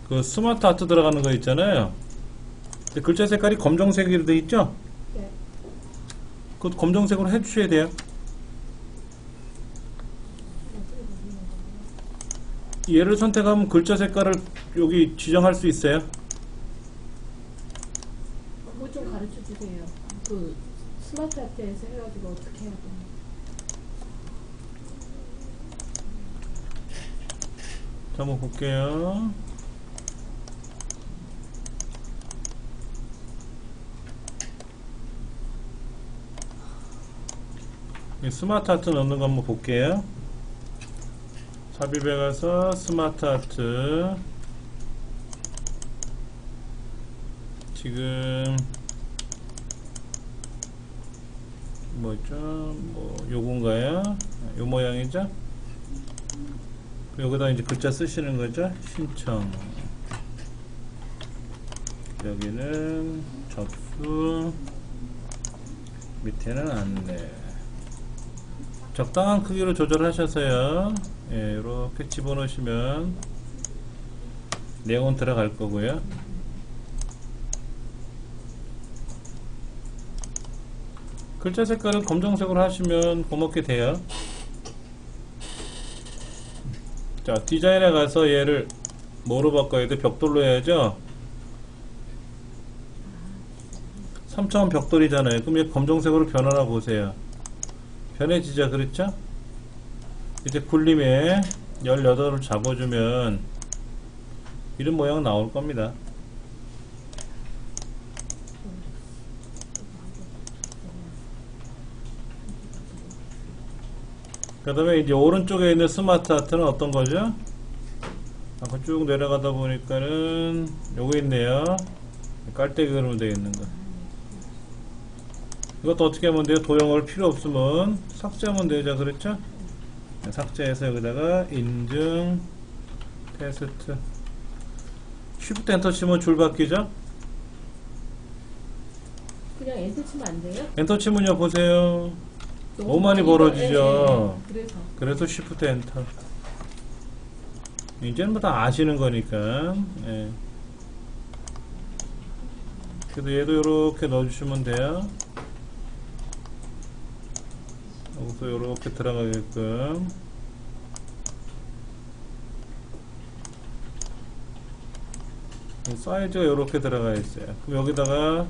그 스마트 아트 들어가는 거 있잖아요. 근데 글자 색깔이 검정색으로 돼 있죠? 네. 그 검정색으로 해주셔야 돼요. 얘를 선택하면 글자 색깔을 여기 지정할 수 있어요. 그거 좀 가르쳐 주세요. 그 스마트 아트에서 해가지고 어떻게 해야 되나? 자, 한번 볼게요. 이 스마트 아트 넣는 거 한번 볼게요. 삽입에 가서 스마트 아트. 지금 뭐죠? 뭐 요건가요? 요 모양이죠? 여기다 이제 글자 쓰시는 거죠? 신청. 여기는 접수. 밑에는 안내. 적당한 크기로 조절하셔서요. 예, 이렇게 집어넣으시면 내용은 들어갈 거고요. 글자 색깔은 검정색으로 하시면 고맙게 돼요. 자, 디자인에 가서 얘를 뭐로 바꿔야 돼? 벽돌로 해야죠. 3차원 벽돌이잖아요. 그럼 얘 검정색으로 변하나 보세요. 변해지죠, 그렇죠? 이제 굴림에 18을 잡아주면 이런 모양 나올 겁니다. 그 다음에 이제 오른쪽에 있는 스마트 아트는 어떤 거죠? 아까 쭉 내려가다 보니까는 요거 있네요. 깔때기 그림으로 되어 있는 거. 이것도 어떻게 하면 돼요? 도형을 필요 없으면 삭제하면 되죠, 그렇죠? 삭제해서 여기다가 인증 테스트. 쉬프트 엔터 치면 줄 바뀌죠? 그냥 엔터 치면 안 돼요? 엔터 치면요, 보세요. 너무 많이 벌어지죠. 그래서 그래서 쉬프트 엔터. 이제는 뭐 다 아시는 거니까. 예. 그래도 얘도 이렇게 넣어주시면 돼요. 여기서 이렇게 들어가게끔. 사이즈가 이렇게 들어가 있어요. 그럼 여기다가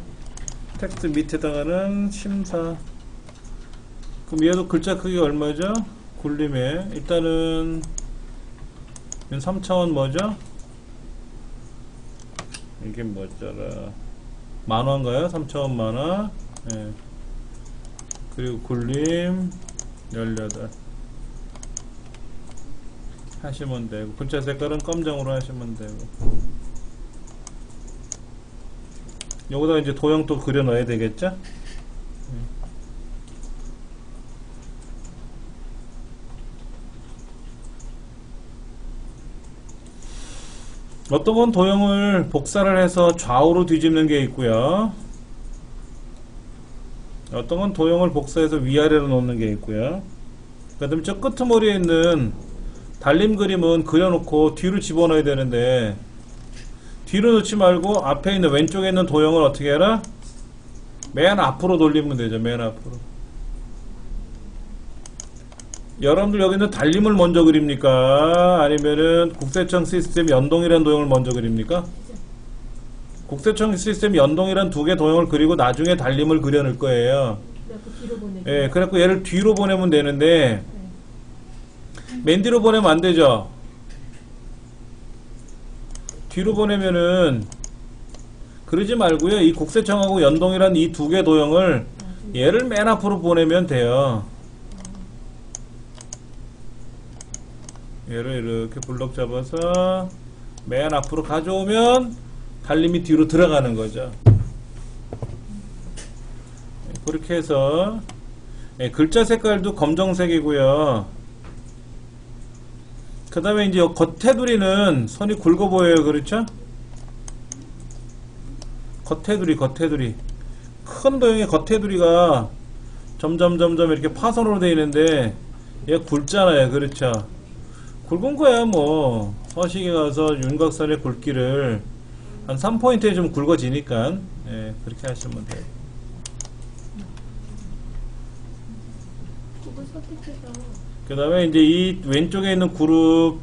텍스트 밑에다가는 심사. 그럼 얘도 글자 크기가 얼마죠? 굴림에 일단은 3차원 뭐죠? 이게 뭐더라? 만화인가요? 3차원 만화. 예. 그리고 굴림 18 하시면 되고, 글자 색깔은 검정으로 하시면 되고, 여기다 이제 도형 또 그려 넣어야 되겠죠? 어떤 건 도형을 복사를 해서 좌우로 뒤집는 게 있고요. 어떤 건 도형을 복사해서 위아래로 놓는 게 있고요. 그 다음에 저 끄트머리에 있는 달림 그림은 그려놓고 뒤로 집어넣어야 되는데, 뒤로 넣지 말고 앞에 있는 왼쪽에 있는 도형을 어떻게 해라? 맨 앞으로 돌리면 되죠. 맨 앞으로. 여러분들 여기는 달림을 먼저 그립니까? 아니면은 국세청 시스템 연동이라는 도형을 먼저 그립니까? 국세청 시스템 연동이란 두 개 도형을 그리고 나중에 달림을 그려낼 거예요. 그래갖고 뒤로 보내죠. 예, 그래갖고 얘를 뒤로 보내면 되는데, 맨 뒤로 보내면 안 되죠. 뒤로 보내면은 그러지 말고요. 이 국세청하고 연동이란 이 두 개 도형을 얘를 맨 앞으로 보내면 돼요. 얘를 이렇게 블럭 잡아서 맨 앞으로 가져오면 달림이 뒤로 들어가는 거죠. 그렇게 해서 글자 색깔도 검정색이고요. 그 다음에 이제 겉테두리는 선이 굵어 보여요. 그렇죠? 겉테두리 큰 도형의 겉테두리가 점점 이렇게 파선으로 되어 있는데, 얘 굵잖아요. 그렇죠. 굵은 거야 뭐. 서식에 가서 윤곽선의 굵기를 한 3포인트에 좀 굵어지니까 예, 그렇게 하시면 돼요. 그걸 선택해서 그 다음에 이제 이 왼쪽에 있는 그룹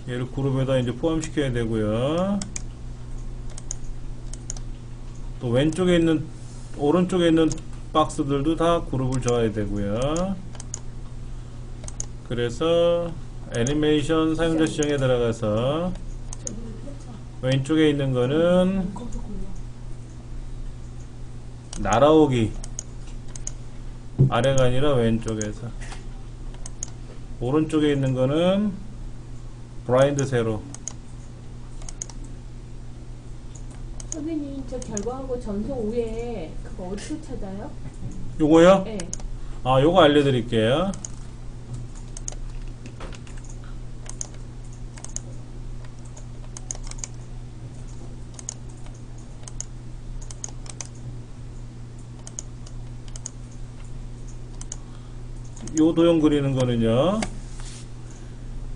얘를 그룹에다 이제 포함시켜야 되고요. 또 왼쪽에 있는 오른쪽에 있는 박스들도 다 그룹을 줘야 되고요. 그래서 애니메이션 사용자 지정에 들어가서 저기를 펼쳐. 왼쪽에 있는 거는 거기서 골라. 날아오기 아래가 아니라 왼쪽에서, 오른쪽에 있는 거는 브라인드 세로. 선생님 저 결과하고 전송 위에 그거 어디서 찾아요? 요거요? 네. 아, 요거 알려드릴게요. 요 도형 그리는 거는요,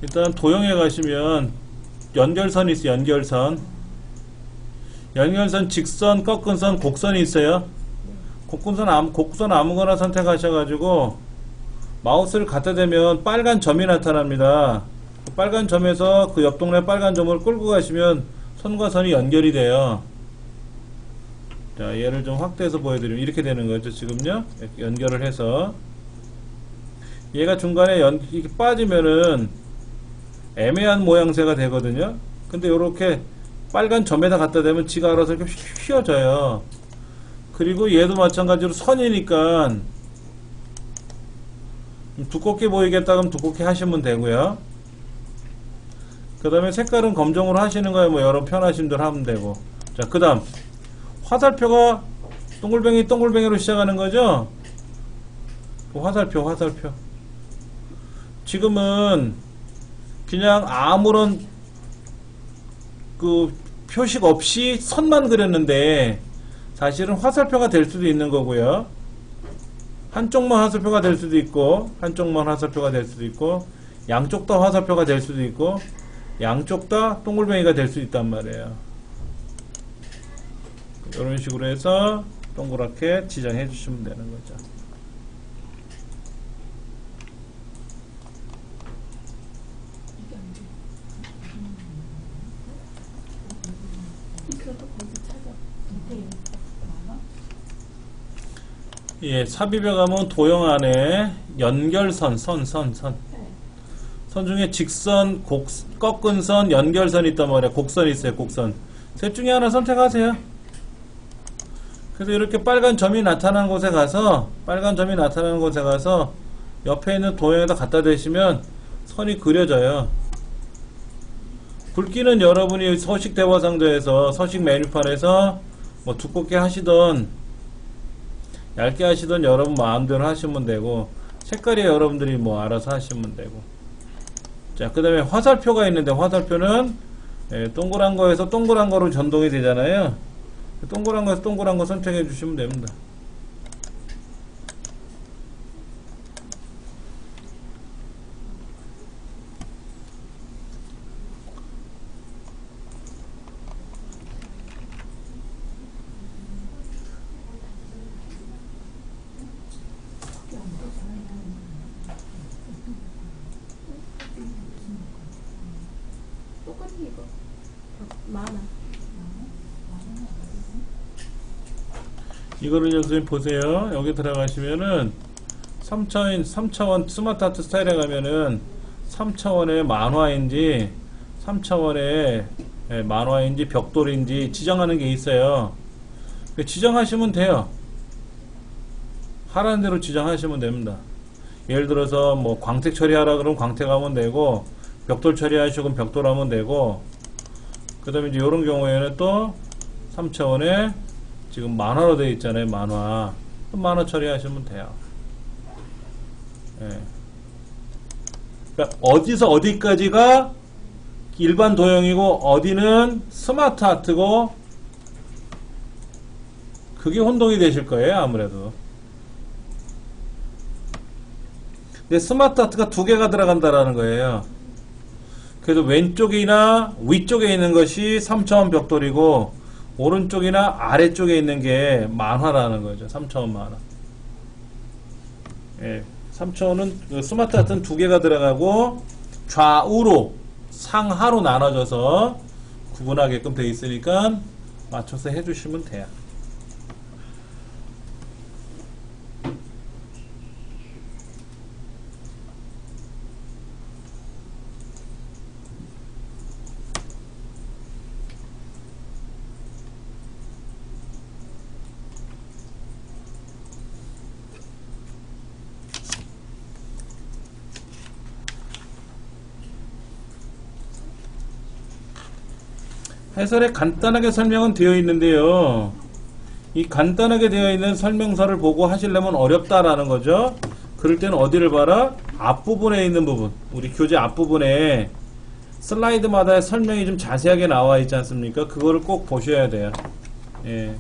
일단 도형에 가시면 연결선이 있어요. 연결선 직선, 꺾은 선, 곡선이 있어요. 곡선 아무거나 선택하셔가지고 마우스를 갖다 대면 빨간 점이 나타납니다. 그 빨간 점에서 그 옆 동네 빨간 점을 끌고 가시면 선과 선이 연결이 돼요. 자, 얘를 좀 확대해서 보여드리면 이렇게 되는 거죠. 지금요, 이렇게 연결을 해서 얘가 중간에 이렇게 빠지면은 애매한 모양새가 되거든요. 근데 요렇게 빨간 점에다 갖다 대면 지가 알아서 이렇게 휘어져요. 그리고 얘도 마찬가지로 선이니까 두껍게 보이겠다 그러면 두껍게 하시면 되고요. 그 다음에 색깔은 검정으로 하시는 거예요. 뭐 여러 편하신 대로 하면 되고. 자, 그 다음 화살표가 동글뱅이로 시작하는 거죠. 화살표 지금은 그냥 아무런 그 표식 없이 선만 그렸는데 사실은 화살표가 될 수도 있는 거고요. 한쪽만 화살표가 될 수도 있고, 한쪽만 화살표가 될 수도 있고, 양쪽 다 화살표가 될 수도 있고, 양쪽 다 동글뱅이가 될 수 있단 말이에요. 이런 식으로 해서 동그랗게 지정해 주시면 되는 거죠. 이게 안 돼. 이거도 거기서 찾아. 네. 예, 삽입에 가면 도형 안에 연결선, 선 네. 중에 직선, 꺾은 선, 연결선이 있단 말이에요. 곡선이 있어요. 곡선. 셋 중에 하나 선택하세요. 그래서 이렇게 빨간 점이 나타나는 곳에 가서 옆에 있는 도형에다 갖다 대시면 선이 그려져요. 굵기는 여러분이 서식 대화 상자에서, 서식 메뉴판에서 뭐 두껍게 하시던 얇게 하시던 여러분 마음대로 하시면 되고, 색깔이 여러분들이 뭐 알아서 하시면 되고. 자, 그 다음에 화살표가 있는데, 화살표는 동그란 거에서 동그란 거로 전동이 되잖아요. 동그란 거에서 동그란 거 선택해 주시면 됩니다. 똑같은 이거 많아. 이거를 선생님 보세요. 여기 들어가시면은 3차원 스마트 아트 스타일에 가면은 3차원의 만화인지 3차원의 만화인지 벽돌인지 지정하는 게 있어요. 지정하시면 돼요. 하라는 대로 지정하시면 됩니다. 예를 들어서 뭐 광택 처리하라 그러면 광택 하면 되고, 벽돌 처리하시고 그럼 벽돌 하면 되고, 그 다음에 이제 이런 경우에는 또 3차원에 지금 만화로 되어 있잖아요. 만화 처리하시면 돼요. 예. 그러니까 어디서 어디까지가 일반 도형이고 어디는 스마트 아트고 그게 혼동이 되실 거예요, 아무래도. 근데 스마트 아트가 두 개가 들어간다라는 거예요. 그래서 왼쪽이나 위쪽에 있는 것이 3차원 벽돌이고 오른쪽이나 아래쪽에 있는 게 만화라는 거죠. 3차원 만화. 예, 3차원은 스마트 아트는 두 개가 들어가고 좌우로 상하로 나눠져서 구분하게끔 되어 있으니까 맞춰서 해주시면 돼요. 해설에 간단하게 설명은 되어 있는데요. 이 간단하게 되어 있는 설명서를 보고 하시려면 어렵다라는 거죠. 그럴 때는 어디를 봐라? 앞부분에 있는 부분, 우리 교재 앞부분에 슬라이드마다 설명이 좀 자세하게 나와 있지 않습니까? 그거를 꼭 보셔야 돼요. 예.